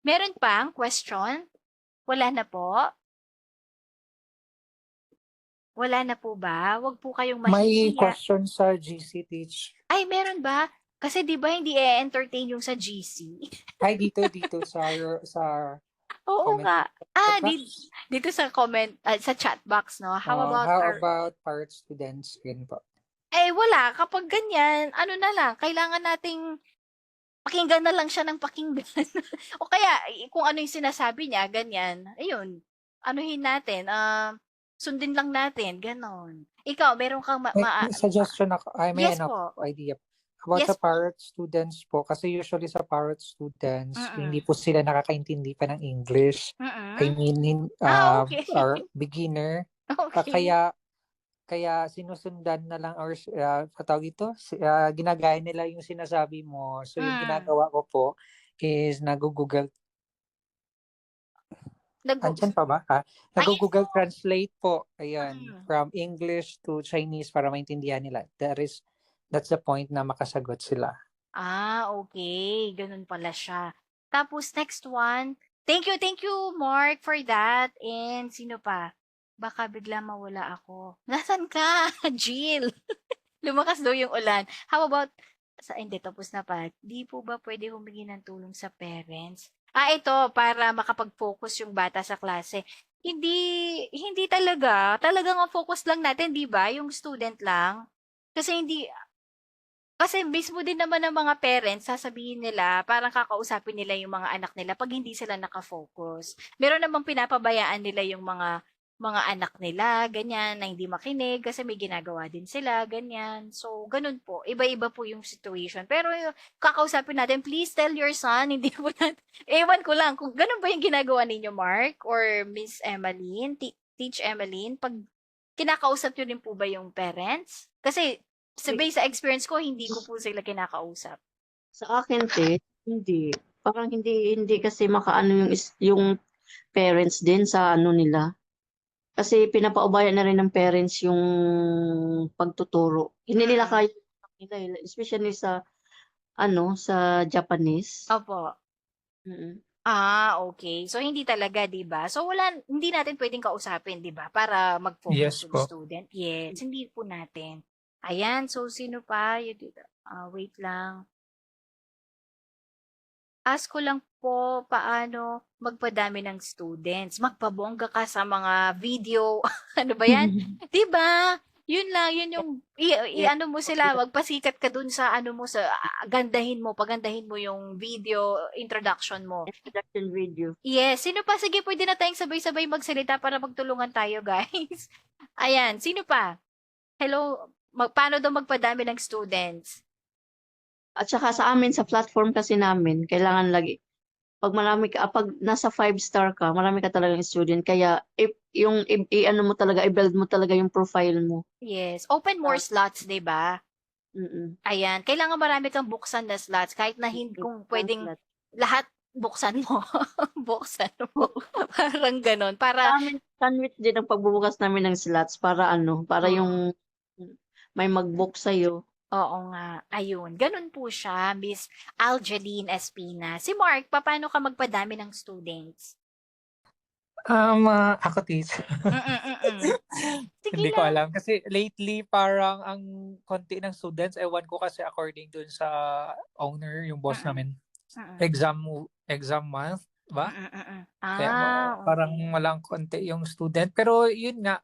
Meron pang question? Wala na po? Wala na po ba? Wag po kayong May mahihiya. question sa GC Teach. Ay, meron ba? Kasi 'di ba hindi entertain yung sa GC? Ay, dito sa Oo comment nga. Ah, box. dito sa comment, sa chat box, no? How about How our about part students? Yun po. wala. Kapag ganyan, ano na lang, kailangan nating pakinggan na lang siya ng pakinggan. O kaya, kung ano yung sinasabi niya, ganyan, ayun, anuhin natin, sundin lang natin, ganon. Ikaw, meron kang May suggestion ako. Ay, may yes ano, po, idea. About yes sa po. parrot students po, kasi usually sa parrot students, hindi Mm, po sila nakakaintindi pa ng English. I mm. mean, Okay. are beginner. Okay. Kaya kaya sinusundan na lang or tawag ito, ginagaya nila yung sinasabi mo. So yung Hmm, ginagawa ko po is nag-google, nag andyan pa ba? ayan Nag-google po. Translate po. Ayan, Mm. from English to Chinese para maintindihan nila. That's the point na makasagot sila. Okay, gano'n pala siya. Tapos next one, thank you Mark for that, and sino pa? Baka bigla mawala ako. Nasaan ka? Jill, lumakas daw yung ulan. How about hindi tapos na pa. 'Di po ba puwede humingi ng tulong sa parents? Ito para makapag-focus yung bata sa klase. Hindi talaga. Talagang ang focus lang natin 'di ba, yung student lang. Kasi kasi mismo din naman ng mga parents sasabihin nila, parang kakausapin nila yung mga anak nila 'pag hindi sila naka-focus. Meron namang pinapabayaan nila yung mga anak nila, ganyan, na hindi makinig kasi may ginagawa din sila, ganyan. So, gano'n po, iba-iba po yung situation. Pero yung kakausapin natin, "Please tell your son," hindi po ewan ko lang kung gano'n ba yung ginagawa ninyo, Mark or Miss Emeline, Teach Emeline, 'pag kinakausap niyo din po ba yung parents? Kasi based sa experience ko, hindi ko po sila kinakausap. Sa akin, hindi. Parang hindi kasi makaano yung parents din sa ano nila. Kasi pinapaubaya na rin ng parents yung pagtuturo. Hindi nila Mm. kaya nila, especially sa ano, sa Japanese. Opo. Mm. Okay. So, hindi talaga, 'di ba? So, hindi natin puwedeng kausapin, 'di ba, para mag-focus Yes yung po. student. Yes, hindi po natin. Ayan, so sino pa? Wait lang. Ask ko lang po, paano magpadami ng students? Magpabongga ka sa mga video, ano ba 'yan? 'Di ba? 'Yun lang, 'yun yung Yes, i-ano mo sila, magpasikat ka dun sa ano mo, sa pagandahin mo yung video introduction mo. introduction video. Yes, sino pa? Sige, puwede na tayong sabay-sabay magsalita para magtulungan tayo, guys. Ayan, sino pa? Hello, paano daw magpadami ng students? At saka sa amin, sa platform kasi namin, kailangan lagi, pag nasa 5 star ka, marami ka talagang student. Kaya, ano mo talaga, i-build mo talaga yung profile mo. Yes, open more Ah, slots, 'di ba? mm. Ayan, kailangan marami kang buksan na slots kahit na kung puwedeng lahat buksan mo, buksan mo, parang gano'n. Sa Para amin, sandwich din ang pagbubukas namin ng slots para ano, para yung hmm, may mag-book sa'yo. oo nga, ayun. Gano'n po siya, Miss Algeline Espina. Si Mark, papaano ka magpadami ng students? Ako teacher. Mm. Sige Hindi ko lang. alam kasi lately parang ang konti ng students, ewan ko kasi according dun sa owner, yung boss Mm, namin, mm, exam month ba? mm. Kaya parang Okay. walang konti yung student. Pero yun nga,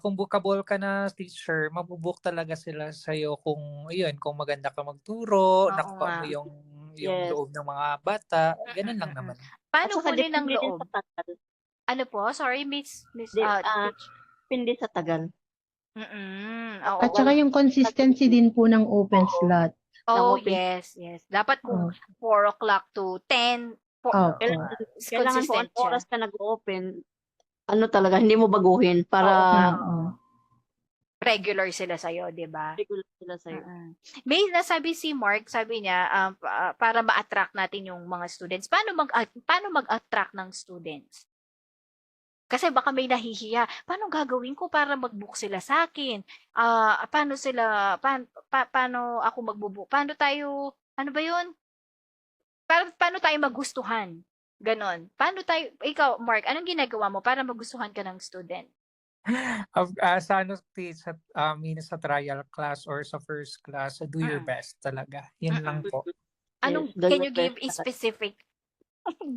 kung bookable ka na teacher, mabubook talaga sila sa'yo kung yun, kung maganda ka magturo, Oo nakuha nga. mo yung Yes. loob ng mga bata, ganun lang Mm. naman. At Paano saka kunin ang depende din loob? sa tagal. Ano po? Sorry, Miss, Di ah, Teach. Depende sa tagal. Oo, Kapag At saka wala yung consistency din po ng open oo, slot. ng oh, open, yes, yes. Dapat kung Oh, 4 o'clock to 10, opo. is kailangan kung consistent anong siya. oras ka nag-open, ano talaga, hindi mo baguhin para Oo, Oo. oo. Regular sila sa'yo, 'di ba? regular sila sa'yo. May nasabi si Mark, sabi niya, para ma-attract natin yung mga students. Paano mag-attract ng students? Kasi baka may nahihiya, "Paano gagawin ko para mag-book sila sa'kin? Paano sila paano ako paano tayo ano ba 'yun? Paano tayo magustuhan?" Ganon. Paano tayo, ikaw, Mark, anong ginagawa mo para magustuhan ka ng student? Sa ano, sa trial class or sa first class, do your Mm-mm. best talaga. Yun lang Mm-mm. po. Anong, Do can your you give best a talaga. specific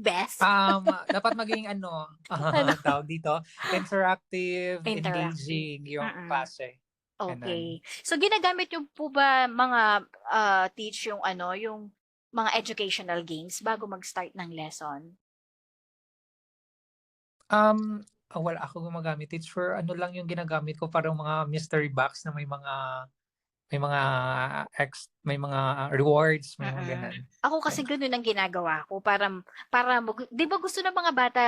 best? Dapat maging Ano? tawag dito, interactive, Interactive. engaging yung Mm-mm. klase. Ganun. Okay. So ginagamit yung po ba mga teach yung yung mga educational games bago mag-start ng lesson? Wala ako gumagamit. It's for ano lang yung ginagamit ko, parang mga mystery box na may mga may mga rewards, may mga Mm. ganun. Ako kasi gano'n ang ginagawa ko para 'di ba gusto ng mga bata,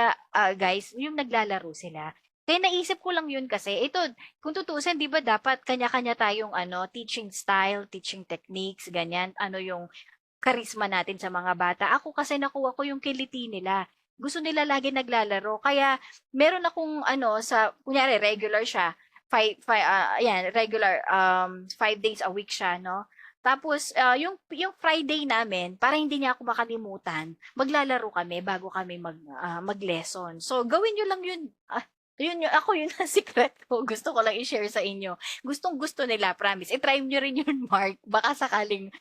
guys, yung naglalaro sila. Kaya naisip ko lang yun kasi ito, kung tutuusin 'di ba dapat kanya-kanya tayong teaching style, teaching techniques, ganyan. Ano yung charisma natin sa mga bata. Ako kasi nakuha ko yung kiliti nila. Gusto nila lagi naglalaro. Kaya meron akong sa kunyari regular siya. Ayan, regular 5 days a week siya, no? Tapos yung Friday namin, para hindi niya ako makalimutan, maglalaro kami bago kami mag-lesson. So gawin niyo lang yun. Ako yun ang secret ko. Gusto ko lang i-share sa inyo. Gustong-gusto nila, promise. I-try niyo rin yun, Mark. Baka sakaling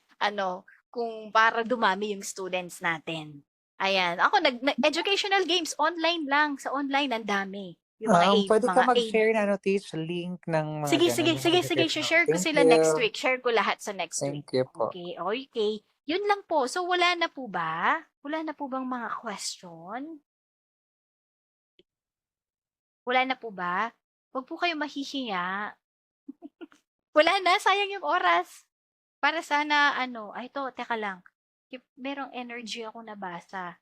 kung para dumami yung students natin. Ayan. Ako, educational games, online lang. Sa online, ang dami. Yung Pwede ka mga aid. mag-share na teach link ng mga Sige, ganun, sige, yung mga sige, sige. educational. Share ko Thank sila next you. week. Share ko lahat sa next week. Thank you po. Okay, okay. Yun lang po. So, wala na po ba? Wala na po bang mga question? Wala na po ba? Huwag po kayo mahihiya. Wala na, sayang yung oras. Para sana, ay ito, teka lang. Merong energy ako nabasa.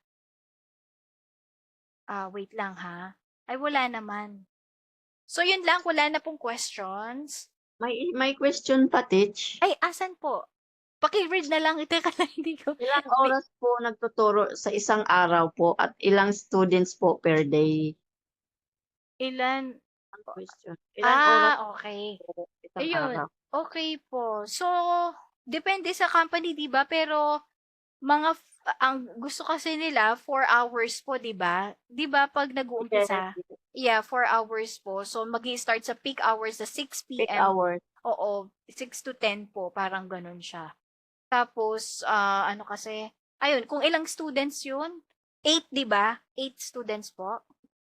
Wait lang ha. Ay, wala naman. So, yun lang. Wala na pong questions. May question pa, Teach. Ay, asan po? Paki-read na lang. Teka lang, hindi ko. Ilang oras po nagtuturo sa isang araw po at ilang students po per day? Ilan? Ang question. Ilang oras Okay. po isang Ayun. araw? Okay po. So, depende sa company, di ba? Pero, ang gusto kasi nila, 4 hours po, di ba? Di ba, pag nag-uumpisa, yeah, 4 hours po. So, start sa peak hours sa 6 Peak p.m. hours. Oo, 6 to 10 po, parang ganun siya. Tapos, ano kasi, ayun, kung ilang students yun, 8, di ba? 8 students po.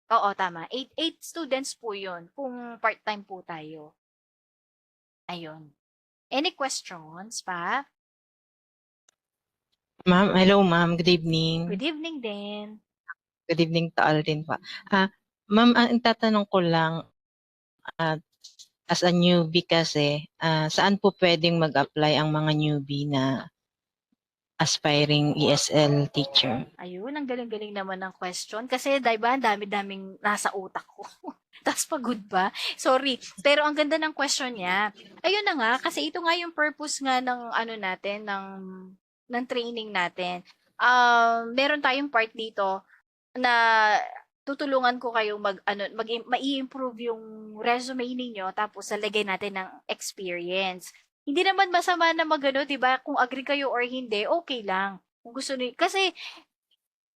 Oo, tama. 8 students po yun, kung part-time po tayo. Ayun. Any questions pa? Ma'am, hello ma'am. Good evening. Good evening din. Good evening to all din po. Ma'am, ang tatanong ko lang, as a newbie kasi, saan po pwedeng mag-apply ang mga newbie na aspiring ESL teacher? Ayun, ang galing-galing naman ng question. Kasi, diba, ang dami-daming nasa utak ko. Tapos pagod pa. Sorry. Pero ang ganda ng question niya. Ayun na nga, kasi ito nga yung purpose nga ng natin, ng training natin. Meron tayong part dito na tutulungan ko kayo mai-improve yung resume ninyo tapos lalagay natin ng experience. Hindi naman masama na magano, 'di ba? Kung agree kayo or hindi, okay lang. Kung gusto niyo kasi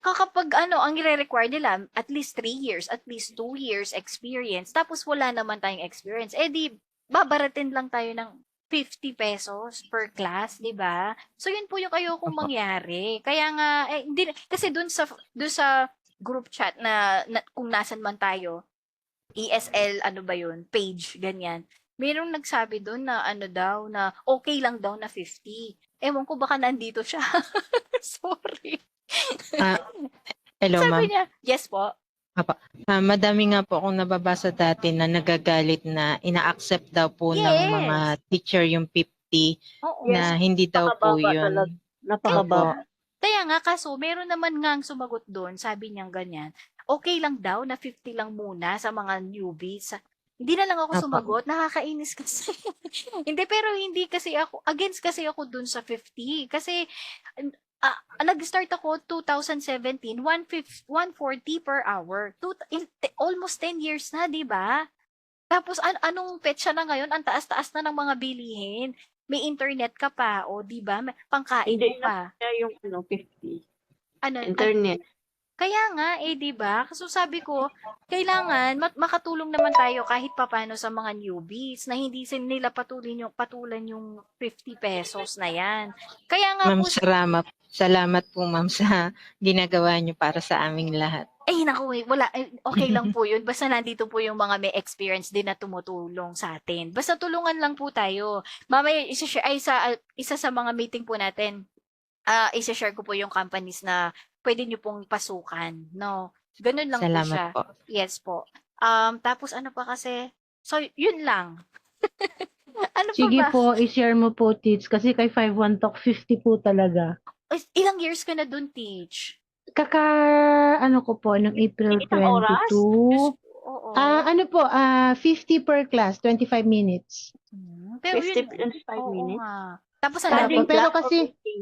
kapag ang ire-require nila at least 3 years, at least 2 years experience, tapos wala naman tayong experience, di babaratin lang tayo ng 50 pesos per class, 'di ba? So yun po yung ayokong Opo. mangyari. Kaya nga hindi kasi dun sa group chat na kung nasan man tayo, ESL ano ba yun, page ganyan. Merong nagsabi doon na daw na okay lang daw na 50. Ewan ko baka nandito siya. Sorry. Hello Sabi ma'am. niya, yes po. Madami nga po akong nababasa dati na nagagalit na ina-accept daw po ng mga Yes. teacher yung 50 Oo. na hindi daw po Napakababa yun. talaga. Napakababa. Kaya nga, kaso meron naman ngang sumagot doon, sabi niyang ganyan, okay lang daw na 50 lang muna sa mga newbies. Hindi na lang ako Opo. sumagot, nakakainis kasi. Hindi, pero hindi kasi ako, against kasi ako doon sa 50. Kasi, nag-start ako 2017, 140 per hour. Almost 10 years na, di ba? Tapos, anong petsa na ngayon? Ang taas-taas na ng mga bilihin. May internet ka pa, o di ba? Pangkain Hindi mo pa. na yung 50. Ano, Internet. Kaya nga, 'di ba? So sabi ko, kailangan makatulong naman tayo kahit papaano sa mga newbies na hindi nila patulan yung ₱50 na 'yan. Kaya nga Ma'am, po salamat po ma'am sa ginagawa niyo para sa aming lahat. ay naku, wala okey lang po 'yun basta nandito po yung mga may experience din na tumutulong sa atin. Basta tulungan lang po tayo. Mamaya isa sa mga meeting po natin, ise-share ko po yung companies na puwede niyo pong pasukan, 'no. Gano'n lang po Salamat siya. po. Yes po. Tapos ano pa kasi, so 'yun lang. Ano pa Sige ba? po, i-share mo po, Tits, kasi kay 51 Talk 50 po talaga. Ilang years ka na dun, Teach? Ano ko po, ng April Isang oras? 22. Oo. Ano po, 50 per class, 25 minutes. Pero 50, yun 25 oo minutes? nga. Tapos ang Opo, daming pero Class or kasi booking?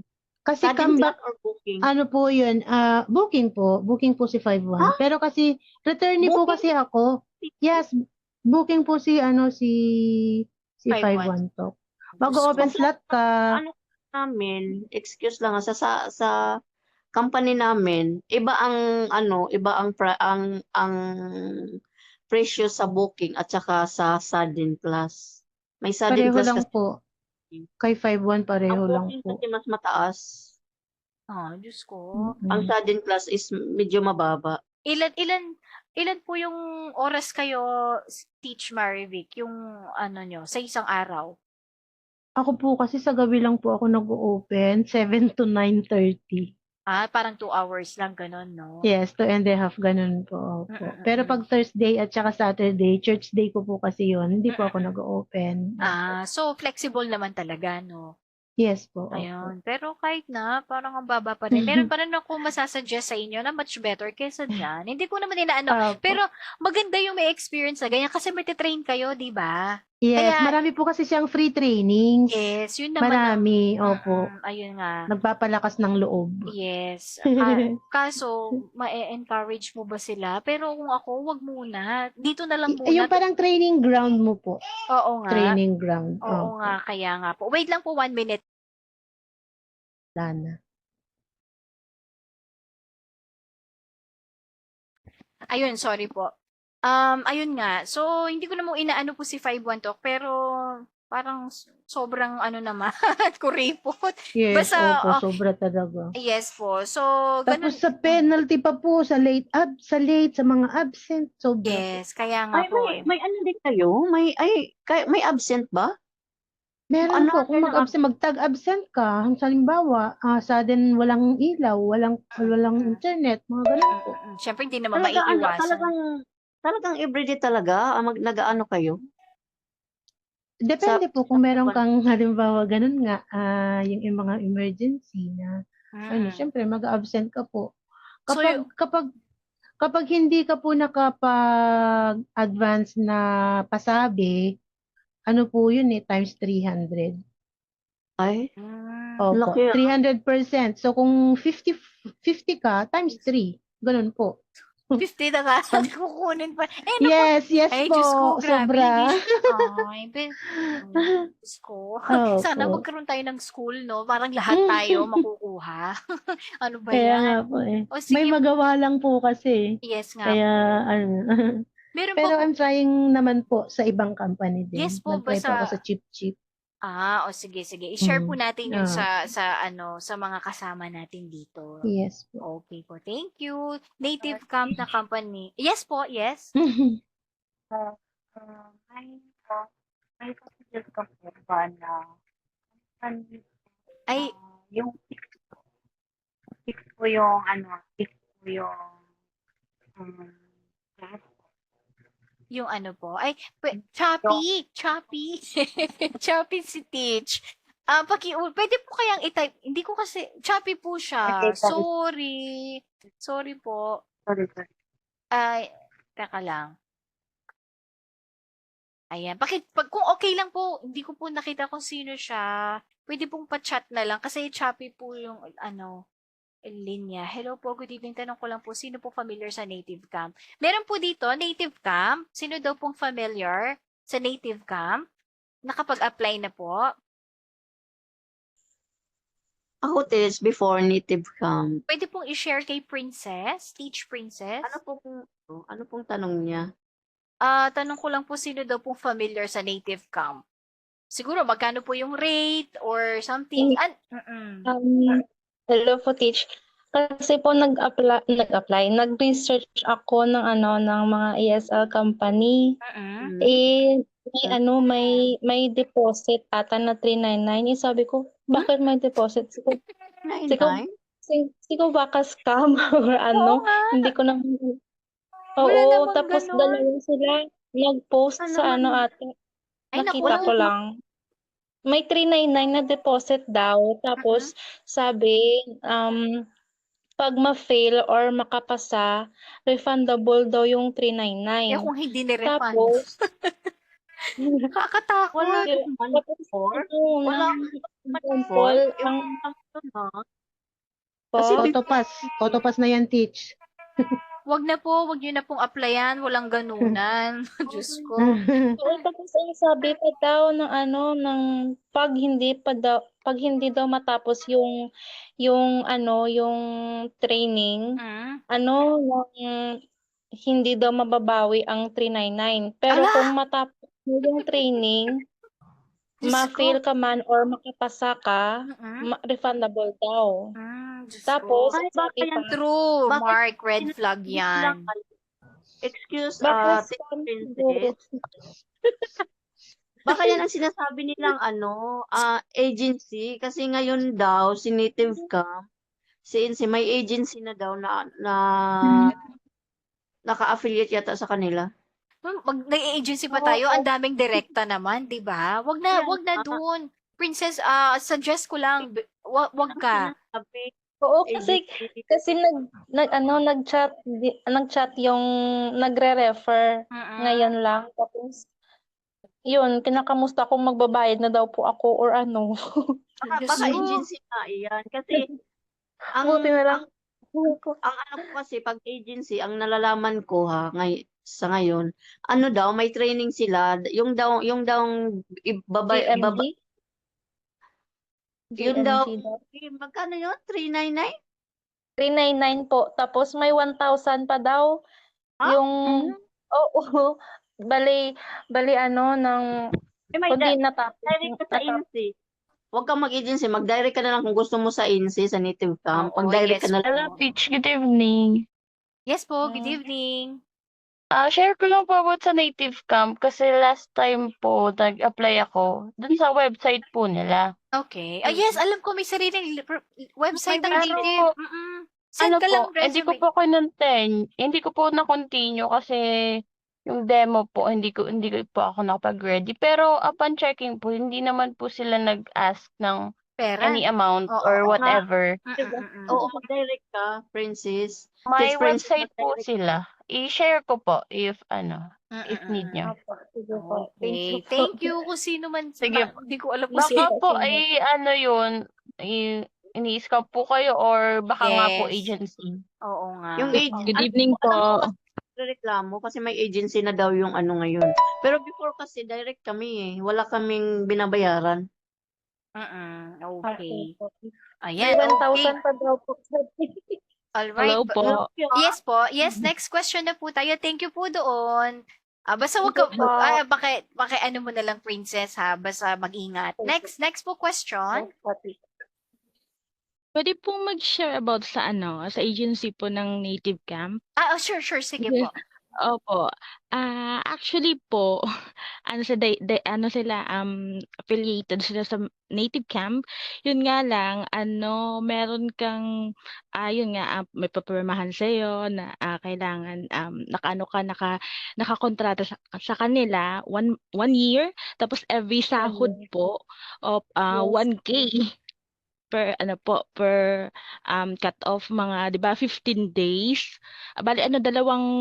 kasi Studying comeback, class or booking? ano po yun, booking po si 51. Ha? Pero kasi, returnee po Booking? kasi ako. Yes, booking po si 5-1. 51 Talk. Mag-open slot ka. Ano namin, excuse lang sa company namin, iba ang presyo sa booking at saka sa sudden class. May sudden Pareho class lang kasi po. Kay 51 ang pareho lang booking po. kasi mas mataas. Diyos ko. Ang Mm. sudden class is medyo mababa. Ilan ilan ilan po yung oras kayo Teach Marivic, yung ano niyo, sa isang araw? Ako po kasi sa gabi lang po ako nag-o-open, 7 to 9:30. Parang 2 hours lang gano'n, 'no? Yes, 2.5, ganun po. Opo. Pero Mm. pag Thursday at saka Saturday, church day ko po kasi yun, hindi po ako nag-o-open. Opo. So flexible naman talaga, 'no? Yes po, opo. Ayun. Pero kahit na, parang ang baba pa rin. Meron pa rin akong masasuggest sa inyo na much better kaysa diyan. Hindi ko naman inaano, Opo. pero maganda yung may experience na ganyan kasi mate-train kayo, 'di ba? Yes, Kaya marami po kasi siyang free trainings. yes, yun naman ang Marami, opo. ayun nga. Nagpapalakas ng loob. Yes. Kaso ma-e-encourage mo ba sila? Pero kung ako, wag muna. Dito na lang muna. Yung parang training ground mo po. Oo nga. Training ground. Oo Opo. nga, kaya nga po. Wait lang po 1 minute. Lana. Ayun, sorry po. Ayun nga. So, hindi ko namang inaano po si 51 Talk, pero parang sobrang ano naman, kuripot. Yes, Basta, opo, sobra talaga. yes po. So, ganun. Tapos sa penalty pa po, sa sa mga absent, sobra po. Yes, kaya nga Ay, po eh. may ano din kayo? May absent ba? Meron Ano po, kung kayo ng magtag-absent ka, halimbawa, sudden walang ilaw, walang internet, mga ganun po. Siyempre, hindi naman Talaga maiiwasan. talagang everyday talaga nag-aano kayo? Depende po sa kung meron buwan? kang halimbawa ganun nga, yung mga emergency na Mm. siyempre mag-absent ka po. So, Kapag hindi ka po nakapag-advance na pasabi, ano po yun times 300. Ay, Opo, laki 300%. So kung 50 ka, times 3. Ganun po. 50 na nga, kukunin pa. Naku, Yes ay, po. Diyos ko, grabe. Sobra. Diyos ko. Opo. Sana magkaroon tayo ng school, no? Parang lahat tayo makukuha. Ano ba Kaya nga yan? po O May sige, magawa lang po kasi. yes nga Kaya po. Meron Pero po, I'm trying naman po sa ibang company din. yes po, Nag-try po ako basta, sa Chip. o sige. I-share po natin yun Ah, sa mga kasama natin dito. yes po. Okay po, thank you. Native Camp na company. Yes po, yes. May consider ka po ba na Ay, yung fix po yung class? yung ano po. Ay, Choppy. Choppy si Teach. Pwede po kayang i-type. Hindi ko kasi, Choppy po siya. Okay, Sorry po. Sorry. Ay, teka lang. Ayan. Kung okay lang po, hindi ko po nakita kung sino siya. Pwede pong pa-chat na lang kasi Choppy po yung linya. Hello po, good evening. Tanong ko lang po, sino po familiar sa Native Camp? Meron po dito, Native Camp. Sino daw pong familiar sa Native Camp? Nakapag-apply na po? Ako Tess, before native camp. Pwede pong i-share kay Princess, Teach Princess. Ano pong tanong niya? Tanong ko lang po sino daw pong familiar sa native camp. Siguro magkano po yung rate or something. Hello po, Teach. Kasi po nag-research ako ng ng mga ESL company. May deposit ata na 399. Sabi ko, bakit may deposit? Siguro baka scam or Oo nga. hindi ko naman. Wala Oo, namang tapos ganon. dalawa sila nag-post sa ate. Ay, naku. Nakita ko lang. May 399 na deposit daw. Tapos sabi, pag ma-fail or makapasa, refundable daw yung 399. Eh, kung hindi ni-refund. Tapos, Nakakatakot. Wala Kasi Kasi photopass na yan, Teach. Wag nyo na pong applyan, walang ganunan. Diyos ko. oo, tapos ang sabi pa daw ng pag hindi daw matapos yung training, hindi daw mababawi ang 399. Pero Ala! kung matapos mo yung training, Diyos ma-fail ko. ka man or makapasa ka, refundable daw. Diyos Tapos, ko. Ay, sabi baka pa, True, Bakit Mark, red flag yan. Excuse, baka Tess scam Princess. siguro. Baka yan ang sinasabi nilang agency. Kasi ngayon daw, si Native Camp, may agency na daw na naka-affiliate yata sa kanila. Nag-agency pa tayo, ang daming direkta naman, 'di ba? Wag na doon. Princess, suggest ko lang, wag ka. Oo, kasi nag-chat yung nagre-refer ngayon lang. Tapos, yun, kinakamusta kung magbabayad na daw po ako or ano. Baka agency na iyan. Kasi, Buti na lang. ang ko kasi, pag agency, ang nalalaman ko sa ngayon, may training sila, yung daw, GMD? yun daw, GMD daw. magkano yun? 399? 399 po. Tapos may 1,000 pa daw. Yung, oo, bali kundi natapos. Direct ka sa INSEE. Huwag kang mag-agency. Mag-direct ka na lang kung gusto mo sa INSEE, sa Native Camp. Oo, Mag-direct yes ka na po. lang. Teach, good evening. Yes po, good evening. Share ko lang po about sa Native Camp kasi last time po nag-apply ako dun sa website po nila. Okay. Yes, alam ko may sariling website ang Pero, native. Send ka lang hindi ko resume. po hindi ko po na-continue kasi yung demo po, hindi ko po ako nakapag-ready. Pero upon checking po, hindi naman po sila nag-ask ng Pera. any amount Oo, or oo. whatever. Oo, mag-direct ka, Princess. May Sis Princess, website po mag-direct sila. I-share ko po if need nyo. Sige po. Okay. Thank you kung sino man. Sige. Hindi ko alam kung sino. Baka po ay yun, ini-scout po kayo or baka nga po Yes. agency. Oo nga. Yung agency. Good evening po. Reklamo kasi may agency na daw yung ngayon. Pero before kasi direct kami Wala kaming binabayaran. Okay. May Ayan, okay. 1,000 pa daw po. Alright. Hello po. Yes po. Yes, next question na po tayo. Thank you po doon. Basta wag ka, ano mo na lang, Princess, ha? Basta mag-ingat. Next po question. Pwede pong mag-share about sa sa agency po ng Native Camp? Sure. Sige po. Opo. Actually po, affiliated sila sa Native Camp. Yun nga lang, meron kang, may papirmahan sa'yo na kailangan, nakakontrata sa kanila, one year, tapos every sahod po of 1K. Per cut off mga 'di ba 15 days. Bali dalawang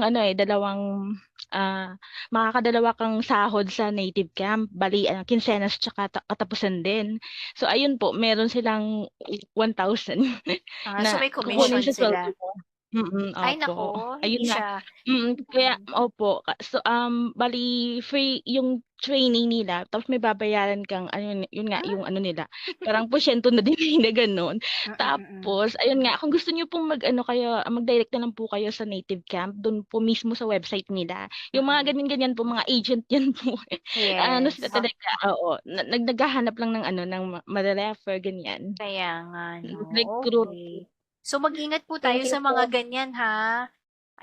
makakadalawa kang sahod sa Native Camp. Bali kinsenas tsaka katapusan din. So ayun po, meron silang 1,000 So may commission kukunin sa sila. sweldo mo. Ay Opo. naku, Ayun hindi nga. siya. Kaya Mm. opo. So, bali free yung training nila tapos may babayaran kang ano, yun nga yung ano nila, parang porsyento na din na gano'n. Mm. Tapos ayun nga, kung gusto niyo pong mag-ano kayo, mag-direct na lang po kayo sa Native Camp, dun po mismo sa website nila. Yung mga Mm. ganyan-ganyan po, mga agent yan po. Ano Yes. sila talaga, oo, naghahanap lang ng ano, ng mare-refer, ganyan. Kaya nga, no? Recruit. Okay. So, mag-ingat po tayo Thank you sa mga po. ganyan, ha?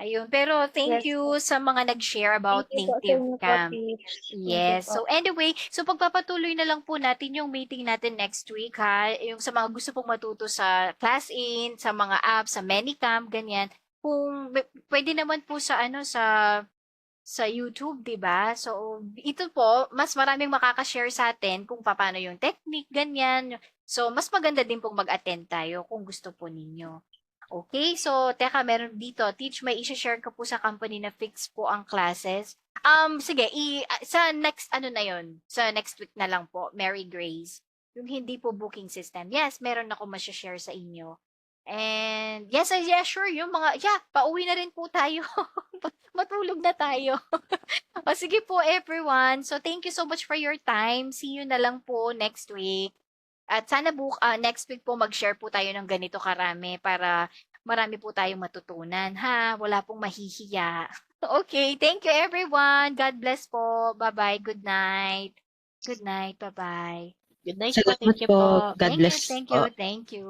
Ayun. Pero, thank Yes you po. sa mga nag-share Thank about you po sa Native inyo po, Camp. Teach. Thank you Yes. po. So, anyway, so pagpapatuloy na lang po natin yung meeting natin next week, ha? Yung sa mga gusto pong matuto sa Class-In, sa mga apps, sa Manicamp, ganyan. Kung pwede naman po sa ano, sa YouTube, 'di ba? So, ito po, mas maraming makaka-share sa atin kung paano yung technique, ganyan. So, mas maganda din pong mag-attend tayo kung gusto po ninyo. Okay, so teka, meron dito. Teach, may i-share ka po sa company na fix po ang classes. Sige, sa next ano na yon, sa next week na lang po, Mary Grace. Yung hindi po booking system. Yes, meron ako ma-share sa inyo. And yes, sure, yung mga, pauwi na rin po tayo. Matulog na tayo. O sige po everyone. So thank you so much for your time. See you na lang po next week. At sana next week po mag-share po tayo ng ganito karami para marami po tayong matutunan, ha? Wala pong mahihiya. Okay, thank you everyone. God bless po. Bye-bye. Good night. Good night. Bye-bye. Good night po. Salamat Thank you po. po. God Thank you, bless thank po. you, thank you.